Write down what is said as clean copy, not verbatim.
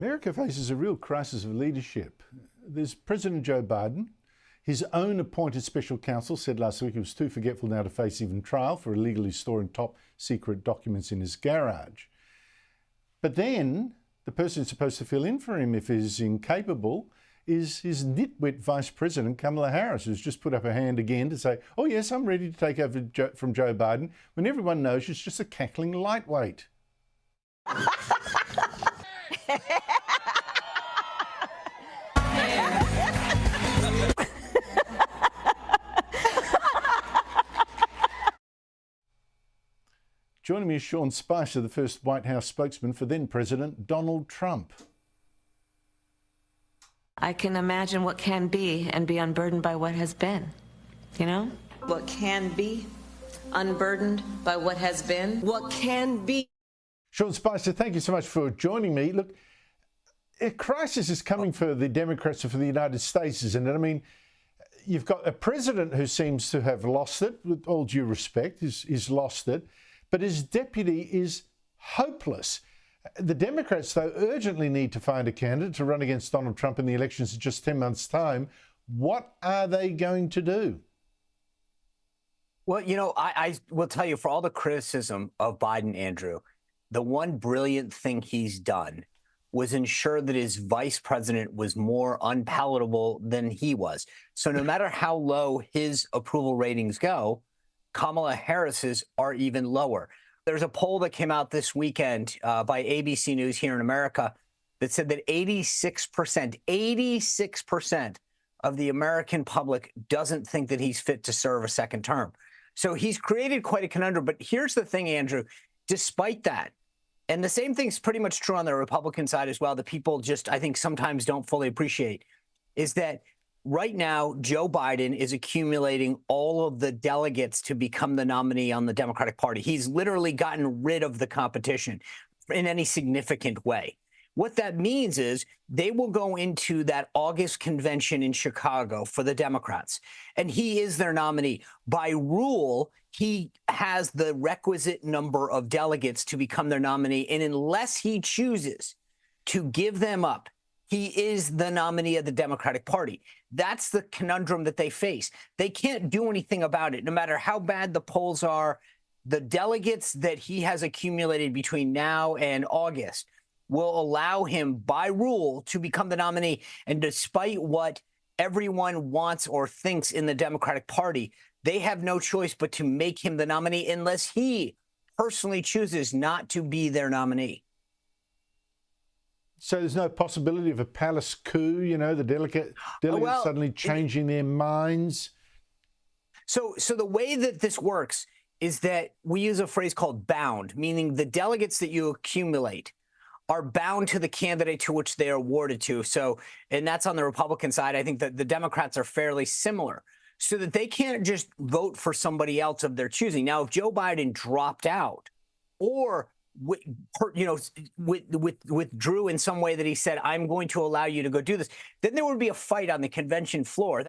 America faces a real crisis of leadership. There's President Joe Biden. His own appointed special counsel said last week he was too forgetful now to face even trial for illegally storing top secret documents in his garage. But then the person who's supposed to fill in for him if he's incapable is his nitwit Vice President Kamala Harris, who's just put up her hand again to say, oh yes, I'm ready to take over from Joe Biden, when everyone knows she's just a cackling lightweight. Joining me is Sean Spicer, the first White House spokesman for then President Donald Trump. I can imagine what can be and be unburdened by what has been, you know? What can be unburdened by what has been. What can be. Sean Spicer, thank you so much for joining me. Look, a crisis is coming for the Democrats and for the United States, isn't it? I mean, you've got a president who seems to have lost it, with all due respect, he's lost it, but his deputy is hopeless. The Democrats, though, urgently need to find a candidate to run against Donald Trump in the elections in just 10 months' time. What are they going to do? Well, you know, I will tell you, for all the criticism of Biden, Andrew, the one brilliant thing he's done was ensure that his vice president was more unpalatable than he was. So no matter how low his approval ratings go, Kamala Harris's are even lower. There's a poll that came out this weekend by ABC News here in America that said that 86% of the American public doesn't think that he's fit to serve a second term. So he's created quite a conundrum. But here's the thing, Andrew, despite that, and the same thing's pretty much true on the Republican side as well, that people just, I think, sometimes don't fully appreciate, is that right now, Joe Biden is accumulating all of the delegates to become the nominee on the Democratic Party. He's literally gotten rid of the competition in any significant way. What that means is they will go into that August convention in Chicago for the Democrats, and he is their nominee. By rule, he has the requisite number of delegates to become their nominee, and unless he chooses to give them up, he is the nominee of the Democratic Party. That's the conundrum that they face. They can't do anything about it, no matter how bad the polls are. The delegates that he has accumulated between now and August will allow him, by rule, to become the nominee. And despite what everyone wants or thinks in the Democratic Party, they have no choice but to make him the nominee unless he personally chooses not to be their nominee. So there's no possibility of a palace coup, you know, the delegates suddenly changing their minds? So the way that this works is that we use a phrase called bound, meaning the delegates that you accumulate are bound to the candidate to which they are awarded to. So, and that's on the Republican side. I think that the Democrats are fairly similar, so that they can't just vote for somebody else of their choosing. Now, if Joe Biden dropped out or withdrew in some way that he said, I'm going to allow you to go do this, then there would be a fight on the convention floor.